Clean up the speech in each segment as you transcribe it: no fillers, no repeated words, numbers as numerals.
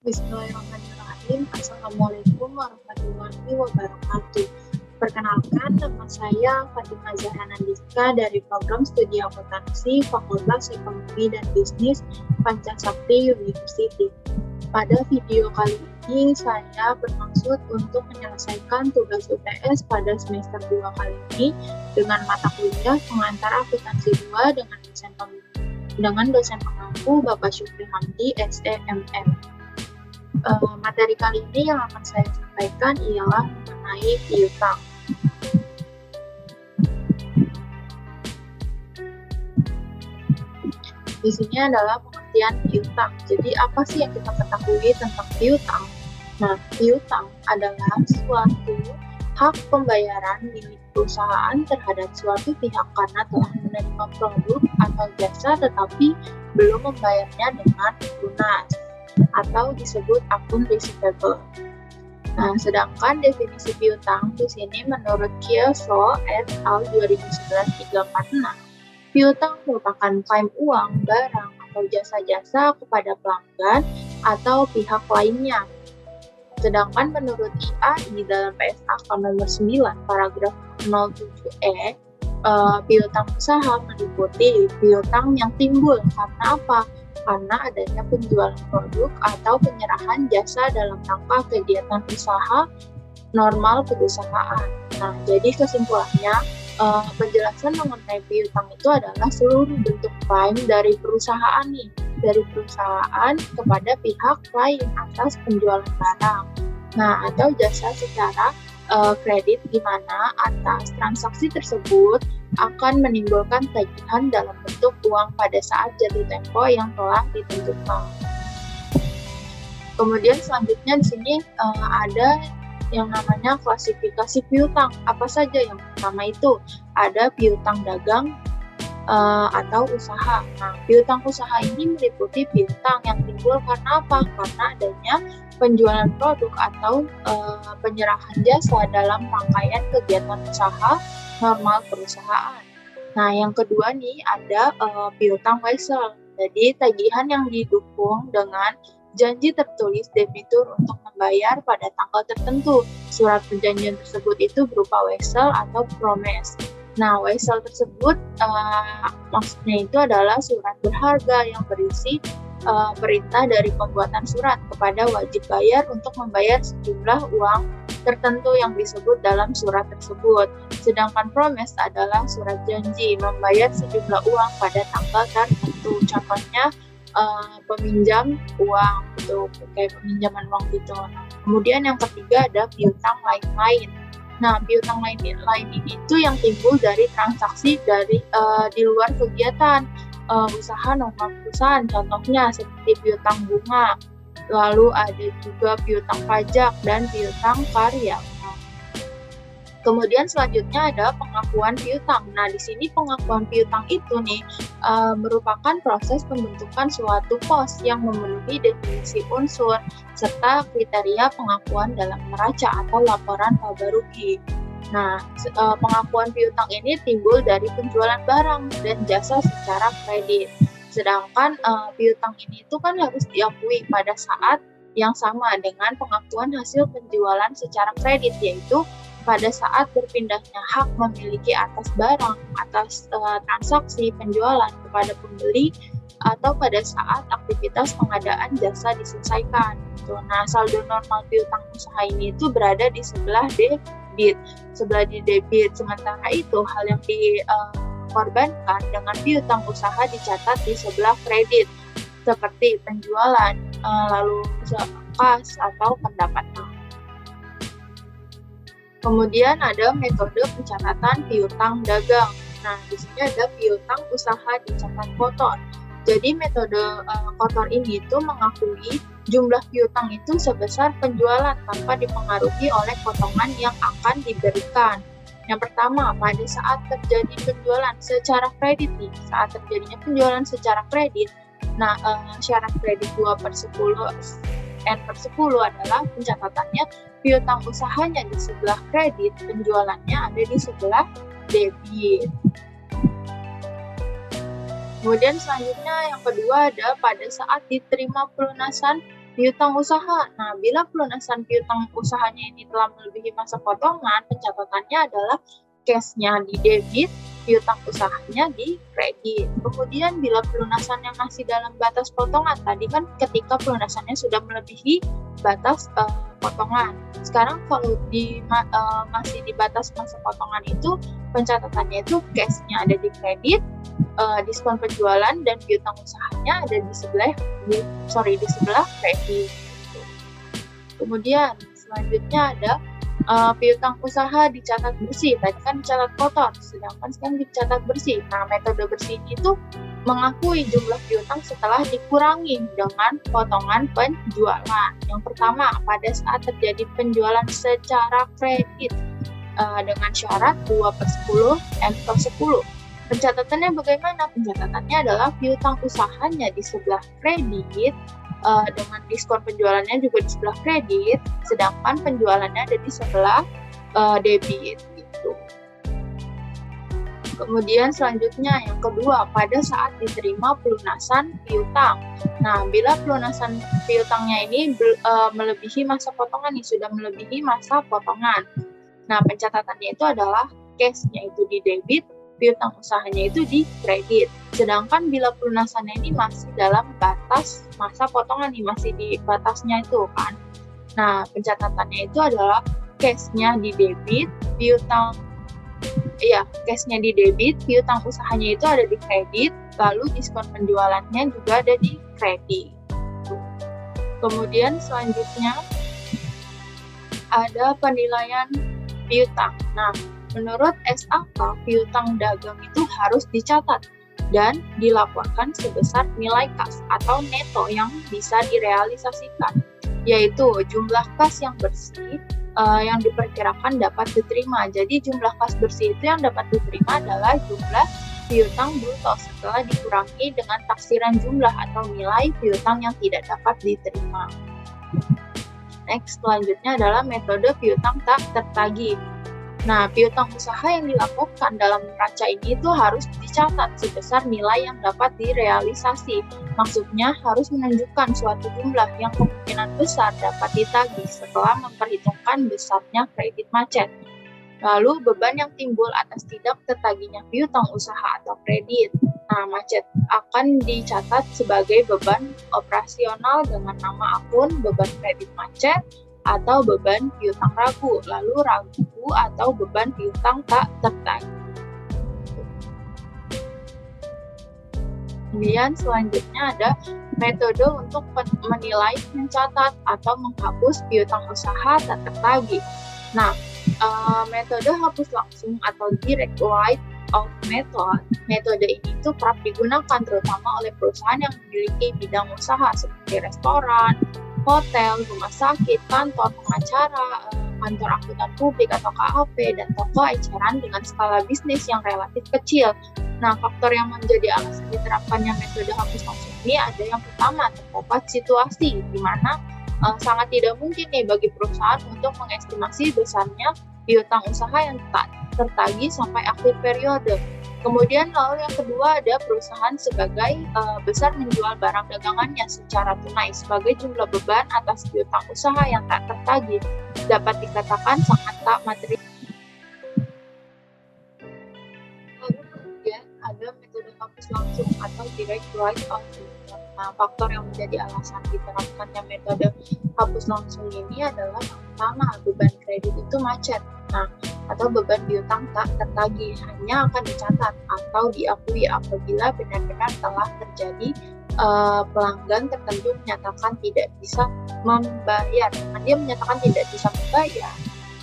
Bismillahirrahmanirrahim. Assalamualaikum warahmatullahi wabarakatuh. Perkenalkan, nama saya Fatimah Zahra Nandika dari program studi akuntansi Fakultas Ekonomi dan Bisnis Pancasakti University. Pada video kali ini, saya bermaksud untuk menyelesaikan tugas UTS pada semester 2 kali ini dengan mata kuliah pengantar akuntansi 2 dengan dosen pengampu Bapak Syukri Hamdi, SEMM. Materi kali ini yang akan saya sampaikan ialah mengenai piutang. Di sini adalah pengertian piutang. Jadi apa sih yang kita ketahui tentang piutang? Nah, piutang adalah suatu hak pembayaran milik perusahaan terhadap suatu pihak karena telah menerima produk atau jasa tetapi belum membayarnya dengan lunas, atau disebut akun receivable. Nah, sedangkan definisi piutang di sini menurut Kyoso et al. 2011-346, piutang merupakan klaim uang, barang, atau jasa-jasa kepada pelanggan atau pihak lainnya. Sedangkan menurut IAI dalam PSAK nomor 9 paragraf 07E, piutang usaha meliputi piutang yang timbul karena apa? Karena adanya penjualan produk atau penyerahan jasa dalam rangka kegiatan usaha normal perusahaan. Nah, jadi kesimpulannya, penjelasan mengenai piutang itu adalah seluruh bentuk klaim dari perusahaan kepada pihak lain atas penjualan barang. Nah, atau jasa secara kredit di mana atas transaksi tersebut akan menimbulkan tagihan dalam bentuk uang pada saat jatuh tempo yang telah ditentukan. Kemudian selanjutnya di sini ada yang namanya klasifikasi piutang. Apa saja? Yang pertama itu ada piutang dagang atau usaha. Nah, piutang usaha ini meliputi piutang yang timbul karena apa? Karena adanya penjualan produk atau penyerahan jasa dalam rangkaian kegiatan usaha normal perusahaan. Nah, yang kedua nih ada piutang wesel. Jadi tagihan yang didukung dengan janji tertulis debitur untuk membayar pada tanggal tertentu. Surat perjanjian tersebut itu berupa wesel atau promise. Nah, wesel tersebut maksudnya itu adalah surat berharga yang berisi perintah dari pembuatan surat kepada wajib bayar untuk membayar sejumlah uang tertentu yang disebut dalam surat tersebut. Sedangkan promise adalah surat janji membayar sejumlah uang pada tanggal tertentu. Contohnya peminjam uang, gitu, kayak peminjaman uang gitu. Kemudian yang ketiga ada piutang lain-lain. Nah, piutang lain ini itu yang timbul dari transaksi di luar kegiatan usaha normal perusahaan, contohnya seperti piutang bunga, lalu ada juga piutang pajak dan piutang karya. Kemudian selanjutnya ada pengakuan piutang. Nah, di sini pengakuan piutang itu nih merupakan proses pembentukan suatu pos yang memenuhi definisi unsur serta kriteria pengakuan dalam neraca atau laporan laba rugi. Nah, pengakuan piutang ini timbul dari penjualan barang dan jasa secara kredit. Sedangkan piutang ini itu kan harus diakui pada saat yang sama dengan pengakuan hasil penjualan secara kredit, yaitu pada saat berpindahnya hak memiliki atas barang, atas transaksi penjualan kepada pembeli, atau pada saat aktivitas pengadaan jasa diselesaikan. Nah, saldo normal piutang usaha ini itu berada di sebelah debit. Sementara itu, hal yang dikorbankan dengan piutang usaha dicatat di sebelah kredit, seperti penjualan, lalu kas atau pendapatan. Kemudian ada metode pencatatan piutang dagang. Nah, di sini ada piutang usaha dicatat kotor. Jadi metode kotor ini itu mengakui jumlah piutang itu sebesar penjualan tanpa dipengaruhi oleh potongan yang akan diberikan. Yang pertama, pada saat terjadi penjualan secara kredit nih, saat terjadinya penjualan secara kredit, nah syarat kredit 2/10 N/10 adalah pencatatannya piutang usahanya di sebelah kredit, penjualannya ada di sebelah debit. Kemudian selanjutnya yang kedua ada pada saat diterima pelunasan Piutang usaha. Nah, bila pelunasan piutang usahanya ini telah melebihi masa potongan, pencatatannya adalah cash-nya di debit, piutang usahanya di kredit. Kemudian bila pelunasannya masih dalam batas potongan, tadi kan ketika pelunasannya sudah melebihi batas potongan. Sekarang kalau masih di batas masa potongan itu, pencatatannya itu cash-nya ada di kredit, diskon penjualan dan piutang usahanya ada di sebelah kredit. Kemudian selanjutnya ada piutang usaha dicatat bersih. Tadi kan dicatat kotor, sedangkan sekarang dicatat bersih. Nah, metode bersih itu mengakui jumlah piutang setelah dikurangi dengan potongan penjualan. Yang pertama, pada saat terjadi penjualan secara kredit dengan syarat 2/10 M/10. Pencatatannya bagaimana? Pencatatannya adalah piutang usahanya di sebelah kredit, dengan diskon penjualannya juga di sebelah kredit, sedangkan penjualannya ada di sebelah debit gitu. Kemudian selanjutnya yang kedua, pada saat diterima pelunasan piutang. Nah, bila pelunasan piutangnya ini melebihi masa potongan, sudah melebihi masa potongan. Nah, pencatatannya itu adalah cash-nya itu di debit, piutang usahanya itu di kredit. Sedangkan bila pelunasannya ini masih dalam batas masa potongan masih di batasnya itu kan. Nah, pencatatannya itu adalah cash-nya di debit, cash-nya di debit, piutang usahanya itu ada di kredit, lalu diskon penjualannya juga ada di kredit. Kemudian selanjutnya ada penilaian piutang. Nah, menurut SAK, piutang dagang itu harus dicatat dan dilaporkan sebesar nilai kas atau neto yang bisa direalisasikan, yaitu jumlah kas yang bersih yang diperkirakan dapat diterima. Jadi jumlah kas bersih itu yang dapat diterima adalah jumlah piutang bruto setelah dikurangi dengan taksiran jumlah atau nilai piutang yang tidak dapat diterima. Next, selanjutnya adalah metode piutang tak tertagih. Nah, piutang usaha yang dilakukan dalam neraca ini itu harus dicatat sebesar nilai yang dapat direalisasi. Maksudnya harus menunjukkan suatu jumlah yang kemungkinan besar dapat ditagih setelah memperhitungkan besarnya kredit macet. Lalu beban yang timbul atas tidak tertagihnya piutang usaha atau kredit. Nah, macet akan dicatat sebagai beban operasional dengan nama akun beban kredit macet atau beban piutang ragu, lalu ragu atau beban piutang tak tertagih. Kemudian selanjutnya ada metode untuk menilai, mencatat, atau menghapus piutang usaha tak tertagih. Nah, metode hapus langsung atau direct write off metode ini itu kerap digunakan terutama oleh perusahaan yang memiliki bidang usaha seperti restoran, hotel, rumah sakit, kantor pengacara, kantor angkutan publik atau KAP, dan toko eceran dengan skala bisnis yang relatif kecil. Nah, faktor yang menjadi alasan diterapkannya metode hapus langsung ini ada yang pertama, terdapat situasi di mana sangat tidak mungkin bagi perusahaan untuk mengestimasi besarnya piutang usaha yang tak tertagih sampai akhir periode. Kemudian lalu yang kedua ada perusahaan sebagai besar menjual barang dagangannya secara tunai sebagai jumlah beban atas piutang usaha yang tak tertagih dapat dikatakan sangat tak material. Lalu kemudian ada metode hapus langsung atau direct write off. Nah, faktor yang menjadi alasan diterapkannya metode hapus langsung ini adalah yang pertama, beban kredit itu macet. Nah, atau beban piutang tak tertagih hanya akan dicatat atau diakui apabila benar-benar telah terjadi pelanggan tertentu menyatakan tidak bisa membayar. Nah, dia menyatakan tidak bisa membayar.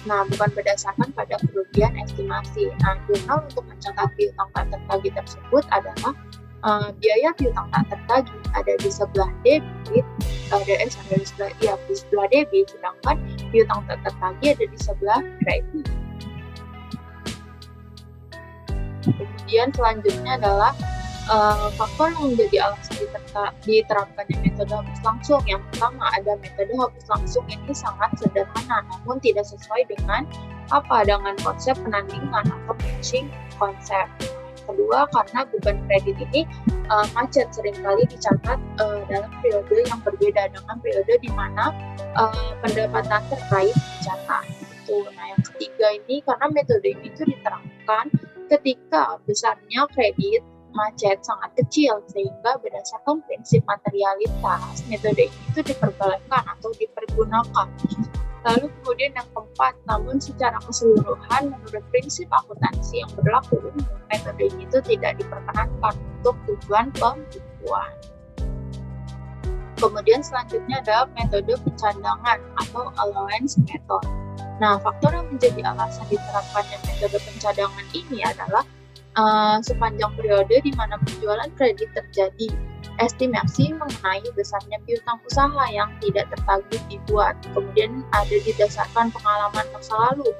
Nah, bukan berdasarkan pada kerugian estimasi. Nah, jurnal untuk mencatat piutang tak tertagih tersebut adalah biaya piutang tak tertagih ada di sebelah debit, di sebelah debit, sedangkan piutang tak tertagih ada di sebelah kredit. Kemudian selanjutnya adalah faktor yang menjadi alasan diterapkannya metode hapus langsung. Yang pertama ada metode hapus langsung ini sangat sederhana, namun tidak sesuai dengan konsep penandingan atau matching konsep. kedua karena beban kredit ini macet, seringkali dicatat dalam periode yang berbeda dengan periode di mana pendapatan terkait dicatat. Nah, yang ketiga ini karena metode ini itu diterapkan ketika besarnya kredit macet sangat kecil, sehingga berdasarkan prinsip materialitas metode ini itu diperbolehkan atau dipergunakan. Lalu kemudian yang keempat, namun secara keseluruhan menurut prinsip akuntansi yang berlaku umum, metode ini itu tidak diperkenankan untuk tujuan pembukuan. Kemudian selanjutnya ada metode pencadangan atau allowance method. Nah, faktor yang menjadi alasan diterapkannya metode pencadangan ini adalah sepanjang periode di mana penjualan kredit terjadi, estimasi mengenai besarnya piutang usaha yang tidak tertagih dibuat. Kemudian ada didasarkan pengalaman masa lalu,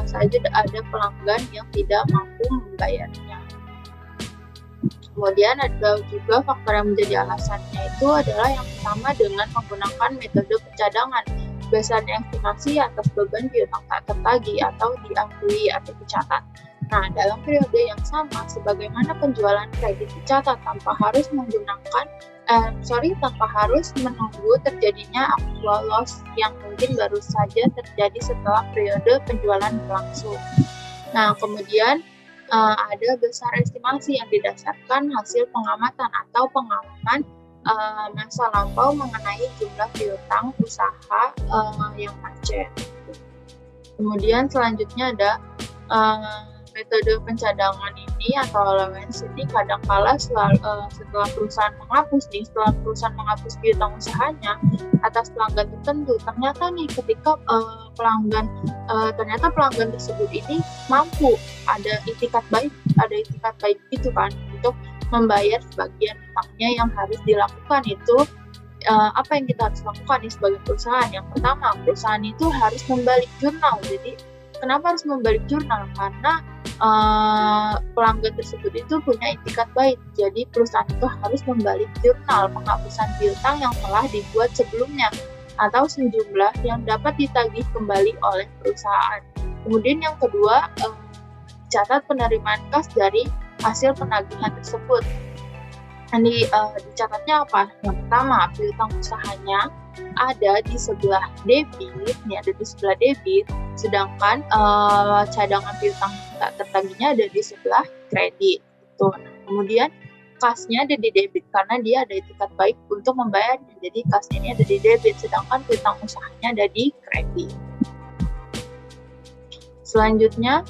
saja ada pelanggan yang tidak mampu membayarnya. Kemudian ada juga faktor yang menjadi alasannya itu adalah yang pertama dengan menggunakan metode pencadangan. Besarnya estimasi atas beban piutang tak tertagih atau diakui atau dicatat. Nah, dalam periode yang sama, sebagaimana penjualan kredit dicatat tanpa harus menunggu terjadinya actual loss yang mungkin baru saja terjadi setelah periode penjualan berlangsung. Nah, kemudian ada besar estimasi yang didasarkan hasil pengamatan atau pengalaman masa lampau mengenai jumlah piutang usaha yang macet. Kemudian selanjutnya ada metode pencadangan ini atau allowance ini kadangkala setelah perusahaan menghapus piutang usahanya atas pelanggan tertentu, ternyata ketika pelanggan tersebut ini mampu, ada itikat baik itu kan untuk membayar sebagian utangnya yang harus dilakukan itu. Apa yang kita harus lakukan sebagai perusahaan? Yang pertama, perusahaan itu harus membalik jurnal. Jadi kenapa harus membalik jurnal? Karena pelanggan tersebut itu punya itikat baik. Jadi perusahaan itu harus membalik jurnal penghapusan piutang yang telah dibuat sebelumnya atau sejumlah yang dapat ditagih kembali oleh perusahaan. Kemudian yang kedua, catat penerimaan kas dari hasil penagihan tersebut. Ini dicatatnya apa? Yang pertama, piutang usahanya ada di sebelah debit, sedangkan cadangan piutang tak tertagihnya ada di sebelah kredit. Nah, kemudian kasnya ada di debit karena dia ada itikat baik untuk membayarnya. Jadi kasnya ini ada di debit, sedangkan piutang usahanya ada di kredit. Selanjutnya,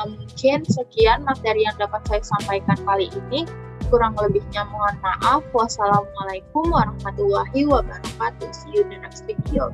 mungkin sekian materi yang dapat saya sampaikan kali ini. Kurang lebihnya mohon maaf. Wassalamualaikum warahmatullahi wabarakatuh. See you in the next video.